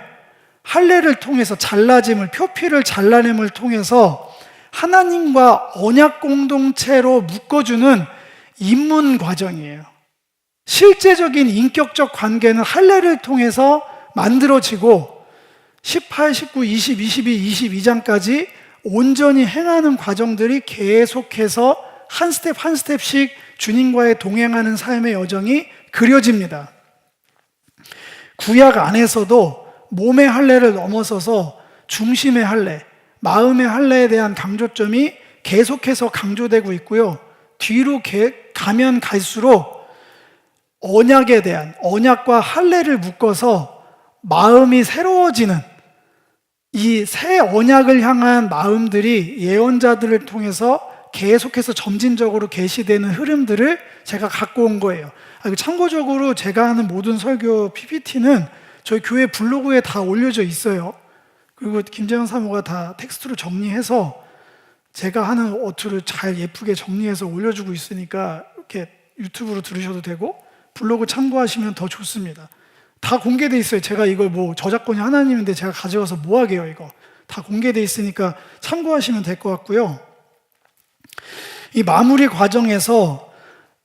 할례를 통해서 잘라짐을, 표피를 잘라냄을 통해서 하나님과 언약 공동체로 묶어주는 입문 과정이에요. 실제적인 인격적 관계는 할례를 통해서 만들어지고 18, 19, 20, 22, 22장까지 온전히 행하는 과정들이 계속해서 한 스텝 한 스텝씩 주님과의 동행하는 삶의 여정이 그려집니다. 구약 안에서도 몸의 할례를 넘어서서 중심의 할례, 마음의 할례에 대한 강조점이 계속해서 강조되고 있고요. 뒤로 가면 갈수록 언약에 대한, 언약과 할례를 묶어서 마음이 새로워지는 이 새 언약을 향한 마음들이 예언자들을 통해서 계속해서 점진적으로 계시되는 흐름들을 제가 갖고 온 거예요. 참고적으로 제가 하는 모든 설교 PPT는 저희 교회 블로그에 다 올려져 있어요. 그리고 김재현 사모가 다 텍스트로 정리해서 제가 하는 어투를 잘 예쁘게 정리해서 올려주고 있으니까 이렇게 유튜브로 들으셔도 되고 블로그 참고하시면 더 좋습니다. 다 공개돼 있어요. 제가 이걸 뭐 저작권이 하나님인데 제가 가져가서 뭐 하게요, 이거. 다 공개돼 있으니까 참고하시면 될 것 같고요. 이 마무리 과정에서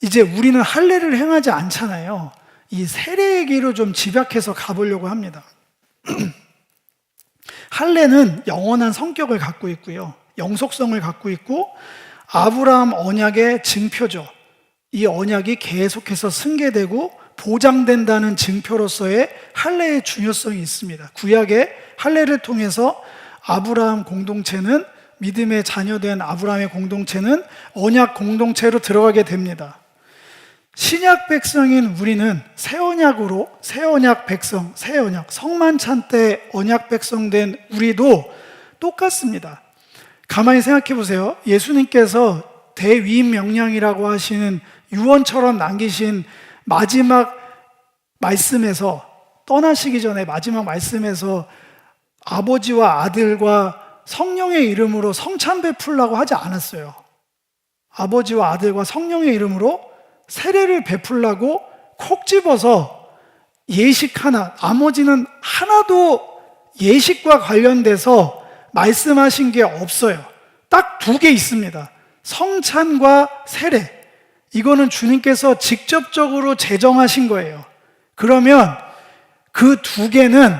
이제 우리는 할례를 행하지 않잖아요. 이 세례 얘기로 좀 집약해서 가보려고 합니다. 할례는 영원한 성격을 갖고 있고요. 영속성을 갖고 있고 아브라함 언약의 증표죠. 이 언약이 계속해서 승계되고 보장된다는 증표로서의 할례의 중요성이 있습니다. 구약의 할례를 통해서 아브라함 공동체는, 믿음의 자녀된 아브라함의 공동체는 언약 공동체로 들어가게 됩니다. 신약 백성인 우리는 새 언약으로, 새 언약 백성, 새 언약, 성만찬 때 언약 백성 된 우리도 똑같습니다. 가만히 생각해 보세요. 예수님께서 대위임 명령이라고 하시는 유언처럼 남기신 마지막 말씀에서, 떠나시기 전에 마지막 말씀에서 아버지와 아들과 성령의 이름으로 성찬 베풀라고 하지 않았어요. 아버지와 아들과 성령의 이름으로 세례를 베풀라고 콕 집어서 예식 하나, 나머지는 하나도 예식과 관련돼서 말씀하신 게 없어요. 딱 두 개 있습니다. 성찬과 세례. 이거는 주님께서 직접적으로 제정하신 거예요. 그러면 그 두 개는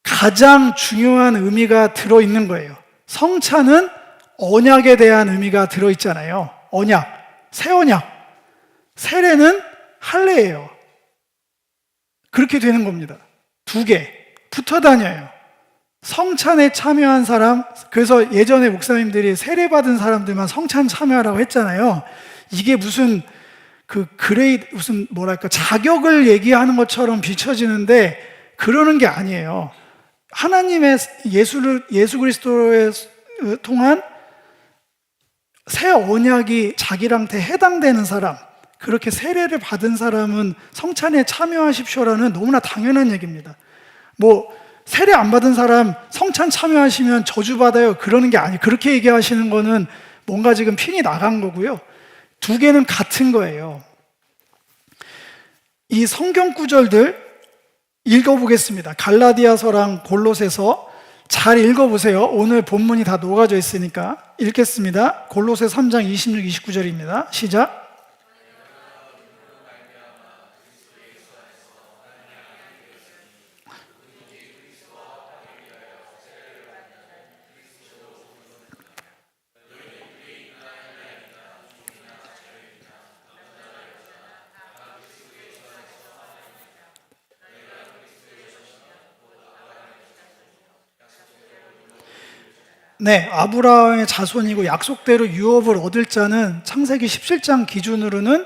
가장 중요한 의미가 들어있는 거예요. 성찬은 언약에 대한 의미가 들어있잖아요. 언약, 새 언약. 세례는 할례예요. 그렇게 되는 겁니다. 두 개 붙어 다녀요. 성찬에 참여한 사람, 그래서 예전에 목사님들이 세례 받은 사람들만 성찬 참여하라고 했잖아요. 이게 무슨 무슨 뭐랄까 자격을 얘기하는 것처럼 비춰지는데 그러는 게 아니에요. 하나님의 예수 그리스도에 통한 새 언약이 자기한테 해당되는 사람, 그렇게 세례를 받은 사람은 성찬에 참여하십시오라는 너무나 당연한 얘기입니다. 뭐 세례 안 받은 사람 성찬 참여하시면 저주받아요, 그러는 게 아니에요. 그렇게 얘기하시는 거는 뭔가 지금 핀이 나간 거고요. 두 개는 같은 거예요. 이 성경 구절들 읽어보겠습니다. 갈라디아서랑 골로새서 잘 읽어보세요. 오늘 본문이 다 녹아져 있으니까 읽겠습니다. 골로새 3장 26, 29절입니다. 시작. 네, 아브라함의 자손이고 약속대로 유업을 얻을 자는 창세기 17장 기준으로는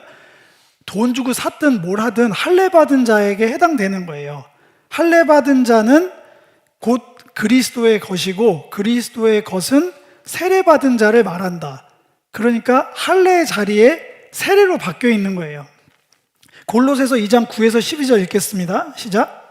돈 주고 샀든 뭘 하든 할례 받은 자에게 해당되는 거예요. 할례 받은 자는 곧 그리스도의 것이고 그리스도의 것은 세례 받은 자를 말한다. 그러니까 할례의 자리에 세례로 바뀌어 있는 거예요. 골로새서 2장 9에서 12절 읽겠습니다. 시작.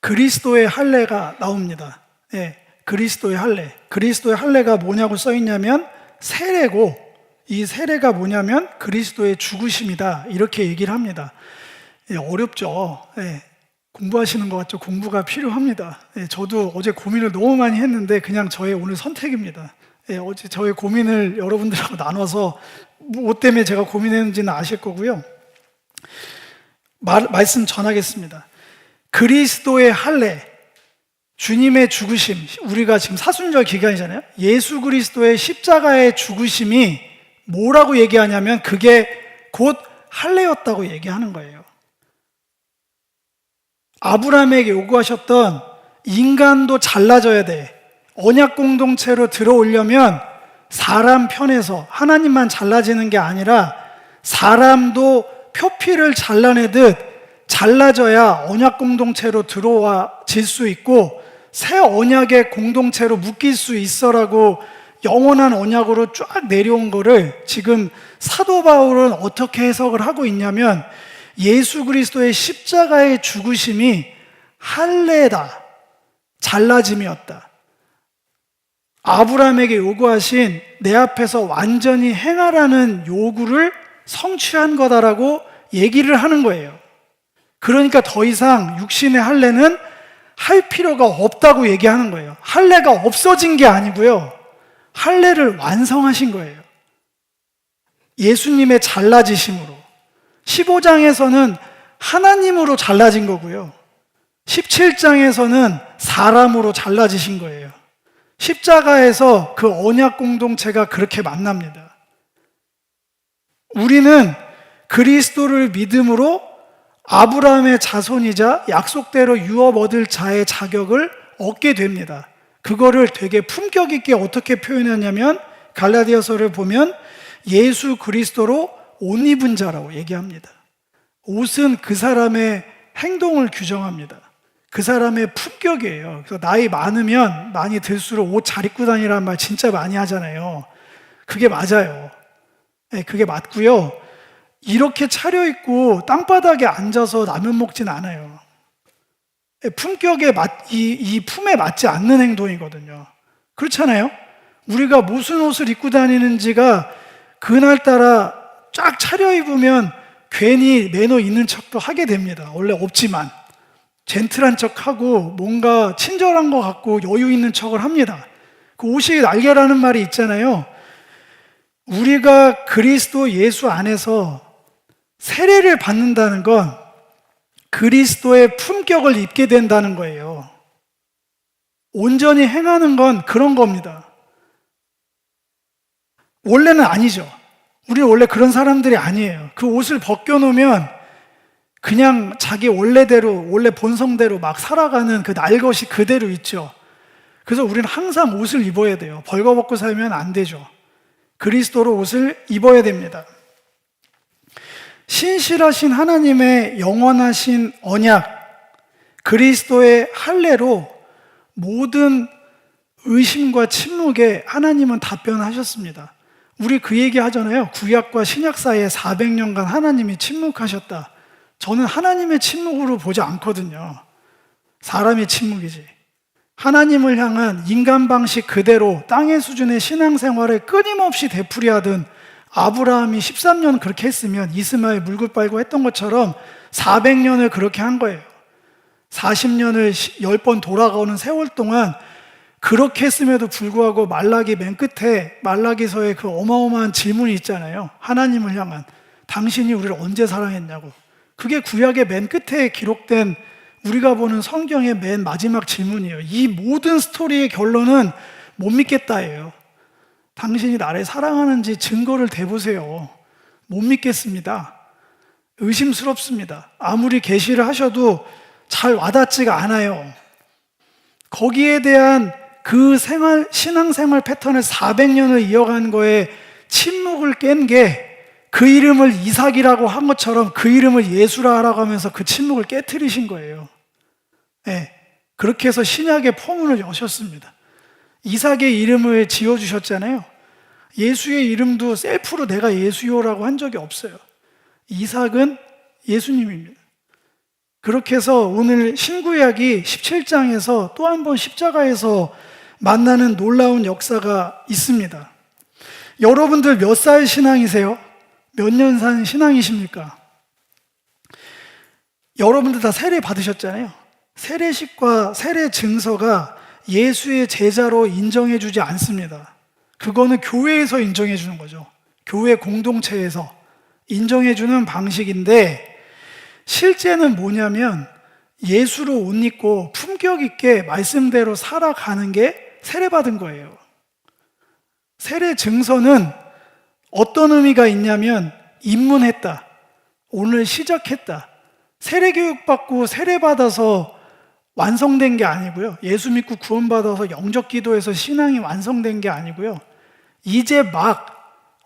그리스도의 할례가 나옵니다. 예, 그리스도의 할례. 그리스도의 할례가 뭐냐고 써 있냐면 세례고, 이 세례가 뭐냐면 그리스도의 죽으심이다. 이렇게 얘기를 합니다. 예, 어렵죠. 예, 공부하시는 것 같죠? 공부가 필요합니다. 예, 저도 어제 고민을 너무 많이 했는데 그냥 저의 오늘 선택입니다. 예, 어제 저의 고민을 여러분들하고 나눠서 뭐 때문에 제가 고민했는지는 아실 거고요. 말씀 전하겠습니다. 그리스도의 할례, 주님의 죽으심, 우리가 지금 사순절 기간이잖아요. 예수 그리스도의 십자가의 죽으심이 뭐라고 얘기하냐면 그게 곧 할례였다고 얘기하는 거예요. 아브라함에게 요구하셨던 인간도 잘라져야 돼. 언약 공동체로 들어오려면 사람 편에서 하나님만 잘라지는 게 아니라 사람도 표피를 잘라내듯 잘라져야 언약 공동체로 들어와질 수 있고 새 언약의 공동체로 묶일 수 있어라고 영원한 언약으로 쫙 내려온 거를 지금 사도 바울은 어떻게 해석을 하고 있냐면 예수 그리스도의 십자가의 죽으심이 할례다, 잘라짐이었다. 아브라함에게 요구하신 내 앞에서 완전히 행하라는 요구를 성취한 거다라고 얘기를 하는 거예요. 그러니까 더 이상 육신의 할례는 할 필요가 없다고 얘기하는 거예요. 할례가 없어진 게 아니고요. 할례를 완성하신 거예요. 예수님의 잘라지심으로. 15장에서는 하나님으로 잘라진 거고요. 17장에서는 사람으로 잘라지신 거예요. 십자가에서 그 언약 공동체가 그렇게 만납니다. 우리는 그리스도를 믿음으로 아브라함의 자손이자 약속대로 유업 얻을 자의 자격을 얻게 됩니다. 그거를 되게 품격 있게 어떻게 표현하냐면 갈라디아서를 보면 예수 그리스도로 옷 입은 자라고 얘기합니다. 옷은 그 사람의 행동을 규정합니다. 그 사람의 품격이에요. 그래서 나이 많으면 많이 들수록 옷 잘 입고 다니라는 말 진짜 많이 하잖아요. 그게 맞아요. 네, 그게 맞고요. 이렇게 차려입고 땅바닥에 앉아서 라면 먹진 않아요. 품격에 이 품에 맞지 않는 행동이거든요. 그렇잖아요? 우리가 무슨 옷을 입고 다니는지가 그날따라 쫙 차려입으면 괜히 매너 있는 척도 하게 됩니다. 원래 없지만 젠틀한 척하고 뭔가 친절한 것 같고 여유 있는 척을 합니다. 그 옷이 날개라는 말이 있잖아요. 우리가 그리스도 예수 안에서 세례를 받는다는 건 그리스도의 품격을 입게 된다는 거예요. 온전히 행하는 건 그런 겁니다. 원래는 아니죠. 우리는 원래 그런 사람들이 아니에요. 그 옷을 벗겨놓으면 그냥 자기 원래대로, 원래 본성대로 막 살아가는 그 날 것이 그대로 있죠. 그래서 우리는 항상 옷을 입어야 돼요. 벌거벗고 살면 안 되죠. 그리스도로 옷을 입어야 됩니다. 신실하신 하나님의 영원하신 언약, 그리스도의 할례로 모든 의심과 침묵에 하나님은 답변하셨습니다. 우리 그 얘기 하잖아요. 구약과 신약 사이에 400년간 하나님이 침묵하셨다. 저는 하나님의 침묵으로 보지 않거든요. 사람의 침묵이지. 하나님을 향한 인간 방식 그대로 땅의 수준의 신앙생활을 끊임없이 되풀이하던 아브라함이 13년 그렇게 했으면 이스마엘 물고 빨고 했던 것처럼 400년을 그렇게 한 거예요. 40년을 10번 돌아가오는 세월 동안 그렇게 했음에도 불구하고 말라기 맨 끝에 말라기서의 그 어마어마한 질문이 있잖아요. 하나님을 향한 당신이 우리를 언제 사랑했냐고. 그게 구약의 맨 끝에 기록된 우리가 보는 성경의 맨 마지막 질문이에요. 이 모든 스토리의 결론은 못 믿겠다예요. 당신이 나를 사랑하는지 증거를 대보세요. 못 믿겠습니다. 의심스럽습니다. 아무리 계시를 하셔도 잘 와닿지가 않아요. 거기에 대한 그 신앙생활 패턴을 400년을 이어간 거에 침묵을 깬 게 그 이름을 이삭이라고 한 것처럼 그 이름을 예수라 하라고 하면서 그 침묵을 깨트리신 거예요. 네, 그렇게 해서 신약의 포문을 여셨습니다. 이삭의 이름을 지어주셨잖아요. 예수의 이름도 셀프로 내가 예수요라고 한 적이 없어요. 이삭은 예수님입니다. 그렇게 해서 오늘 신구약이 17장에서 또 한 번 십자가에서 만나는 놀라운 역사가 있습니다. 여러분들 몇 살 신앙이세요? 몇 년 산 신앙이십니까? 여러분들 다 세례 받으셨잖아요. 세례식과 세례 증서가 예수의 제자로 인정해 주지 않습니다. 그거는 교회에서 인정해 주는 거죠. 교회 공동체에서 인정해 주는 방식인데, 실제는 뭐냐면 예수로 옷 입고 품격 있게 말씀대로 살아가는 게 세례받은 거예요. 세례 증서는 어떤 의미가 있냐면 입문했다, 오늘 시작했다, 세례 교육받고 세례받아서 완성된 게 아니고요. 예수 믿고 구원받아서 영적 기도에서 신앙이 완성된 게 아니고요. 이제 막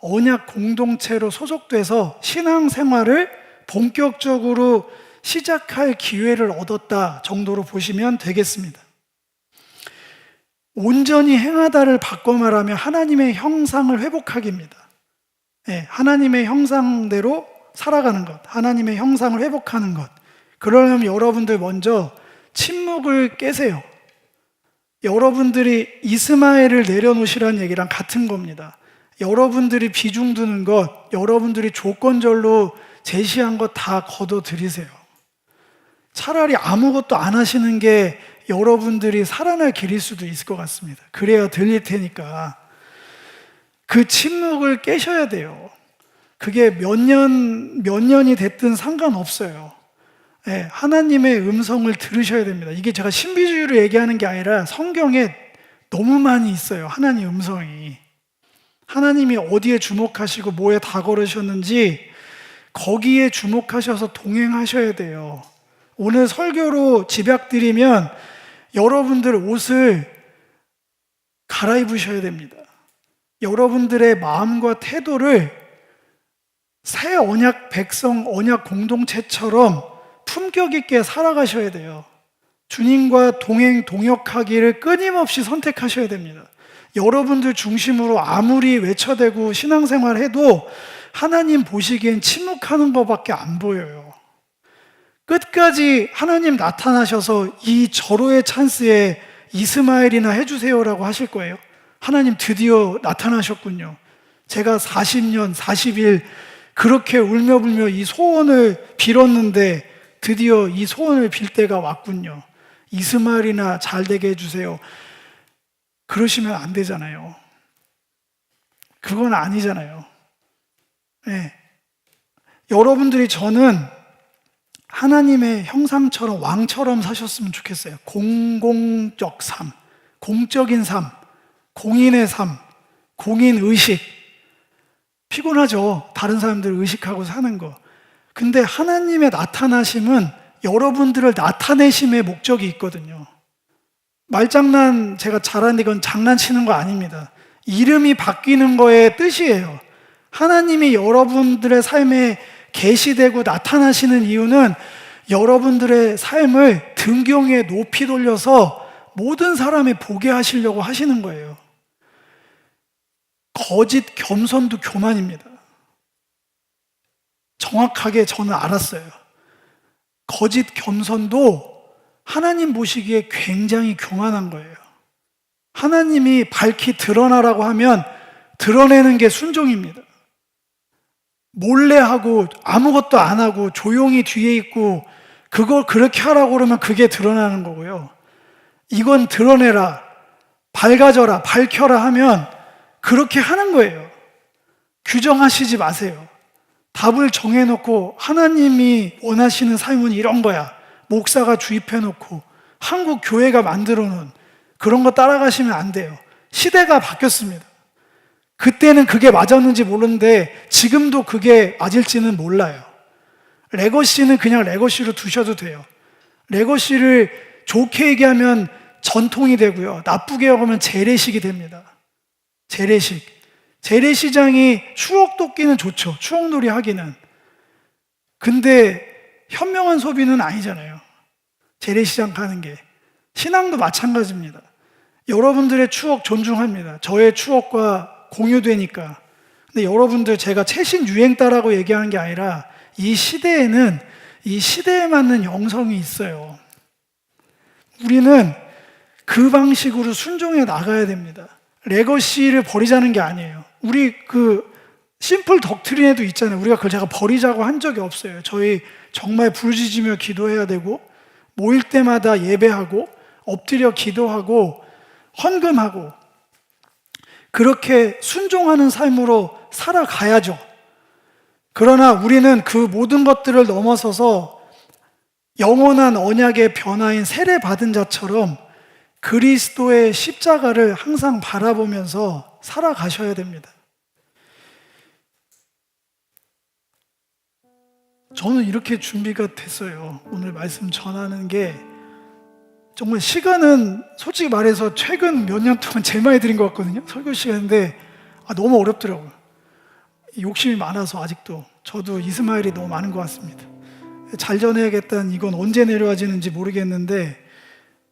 언약 공동체로 소속돼서 신앙생활을 본격적으로 시작할 기회를 얻었다 정도로 보시면 되겠습니다. 온전히 행하다를 바꿔 말하면 하나님의 형상을 회복하기입니다. 네, 하나님의 형상대로 살아가는 것, 하나님의 형상을 회복하는 것. 그러려면 여러분들 먼저 침묵을 깨세요. 여러분들이 이스마엘을 내려놓으시라는 얘기랑 같은 겁니다. 여러분들이 비중 두는 것, 여러분들이 조건절로 제시한 것 다 거둬들이세요. 차라리 아무것도 안 하시는 게 여러분들이 살아날 길일 수도 있을 것 같습니다. 그래야 들릴 테니까. 그 침묵을 깨셔야 돼요. 그게 몇 년이 됐든 상관없어요. 네, 하나님의 음성을 들으셔야 됩니다. 이게 제가 신비주의로 얘기하는 게 아니라 성경에 너무 많이 있어요. 하나님 음성이. 하나님이 어디에 주목하시고 뭐에 다 걸으셨는지 거기에 주목하셔서 동행하셔야 돼요. 오늘 설교로 집약드리면 여러분들 옷을 갈아입으셔야 됩니다. 여러분들의 마음과 태도를 새 언약 백성, 언약 공동체처럼 품격 있게 살아가셔야 돼요. 주님과 동행, 동역하기를 끊임없이 선택하셔야 됩니다. 여러분들 중심으로 아무리 외쳐대고 신앙생활 해도 하나님 보시기엔 침묵하는 것밖에 안 보여요. 끝까지 하나님 나타나셔서 이 절호의 찬스에 이스마엘이나 해주세요라고 하실 거예요. 하나님 드디어 나타나셨군요. 제가 40년, 40일 그렇게 울며불며 이 소원을 빌었는데 드디어 이 소원을 빌 때가 왔군요. 이스마엘이나 잘 되게 해주세요. 그러시면 안 되잖아요. 그건 아니잖아요. 네. 여러분들이 저는 하나님의 형상처럼 왕처럼 사셨으면 좋겠어요. 공공적 삶, 공적인 삶, 공인의 삶, 공인의식. 피곤하죠. 다른 사람들 의식하고 사는 거. 근데 하나님의 나타나심은 여러분들을 나타내심의 목적이 있거든요. 말장난 제가 잘하는데 이건 장난치는 거 아닙니다. 이름이 바뀌는 거의 뜻이에요. 하나님이 여러분들의 삶에 계시되고 나타나시는 이유는 여러분들의 삶을 등경에 높이 돌려서 모든 사람이 보게 하시려고 하시는 거예요. 거짓 겸손도 교만입니다. 정확하게 저는 알았어요. 거짓 겸손도 하나님 보시기에 굉장히 교만한 거예요. 하나님이 밝히 드러나라고 하면 드러내는 게 순종입니다. 몰래 하고 아무것도 안 하고 조용히 뒤에 있고 그걸 그렇게 하라고 그러면 그게 드러나는 거고요. 이건 드러내라. 밝아져라, 밝혀라 하면 그렇게 하는 거예요. 규정하시지 마세요. 답을 정해놓고 하나님이 원하시는 삶은 이런 거야. 목사가 주입해놓고 한국 교회가 만들어놓은 그런 거 따라가시면 안 돼요. 시대가 바뀌었습니다. 그때는 그게 맞았는지 모르는데 지금도 그게 맞을지는 몰라요. 레거시는 그냥 레거시로 두셔도 돼요. 레거시를 좋게 얘기하면 전통이 되고요. 나쁘게 여기면 재래식이 됩니다. 재래식. 재래시장이 추억 돋기는 좋죠. 추억놀이 하기는. 근데 현명한 소비는 아니잖아요. 재래시장 가는 게. 신앙도 마찬가지입니다. 여러분들의 추억 존중합니다. 저의 추억과 공유되니까. 근데 여러분들 제가 최신 유행따라고 얘기하는 게 아니라 이 시대에는 이 시대에 맞는 영성이 있어요. 우리는 그 방식으로 순종해 나가야 됩니다. 레거시를 버리자는 게 아니에요. 우리 심플 덕트린에도 있잖아요. 우리가 그걸 제가 버리자고 한 적이 없어요. 저희 정말 부르짖으며 기도해야 되고 모일 때마다 예배하고 엎드려 기도하고 헌금하고 그렇게 순종하는 삶으로 살아가야죠. 그러나 우리는 그 모든 것들을 넘어서서 영원한 언약의 변화인 세례받은 자처럼 그리스도의 십자가를 항상 바라보면서 살아가셔야 됩니다. 저는 이렇게 준비가 됐어요. 오늘 말씀 전하는 게 정말 시간은 솔직히 말해서 최근 몇 년 동안 제일 많이 드린 것 같거든요. 설교 시간인데 너무 어렵더라고요. 욕심이 많아서 아직도 저도 이스마엘이 너무 많은 것 같습니다. 잘 전해야겠다는 이건 언제 내려와지는지 모르겠는데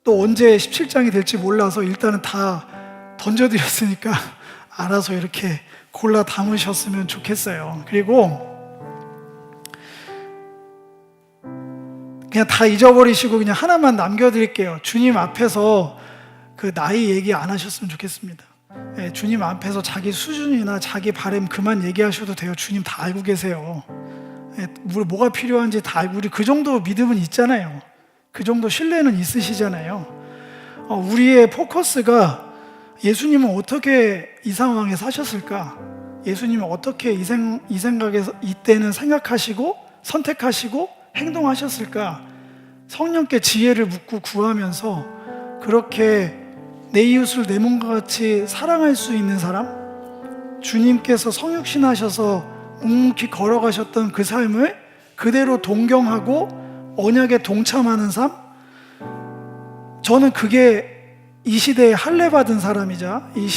또 언제 17장이 될지 몰라서 일단은 다 던져드렸으니까 알아서 이렇게 골라 담으셨으면 좋겠어요. 그리고 그냥 다 잊어버리시고 그냥 하나만 남겨드릴게요. 주님 앞에서 그 나이 얘기 안 하셨으면 좋겠습니다. 주님 앞에서 자기 수준이나 자기 바람 그만 얘기하셔도 돼요. 주님 다 알고 계세요. 뭐가 필요한지 다 알고, 우리 그 정도 믿음은 있잖아요. 그 정도 신뢰는 있으시잖아요. 우리의 포커스가 예수님은 어떻게 이 상황에 사셨을까? 예수님은 어떻게 이 생각에서 이때는 생각하시고 선택하시고 행동하셨을까? 성령께 지혜를 묻고 구하면서 그렇게 내 이웃을 내 몸과 같이 사랑할 수 있는 사람, 주님께서 성육신하셔서 묵묵히 걸어가셨던 그 삶을 그대로 동경하고 언약에 동참하는 삶, 저는 그게 이 시대에 할례받은 사람이자 이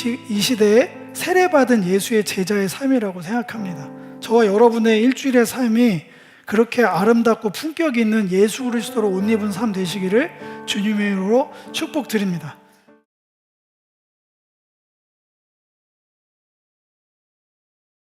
시대에 세례받은 예수의 제자의 삶이라고 생각합니다. 저와 여러분의 일주일의 삶이 그렇게 아름답고 품격 있는 예수 그리스도로 옷 입은 삶 되시기를 주님의 이름으로 축복드립니다.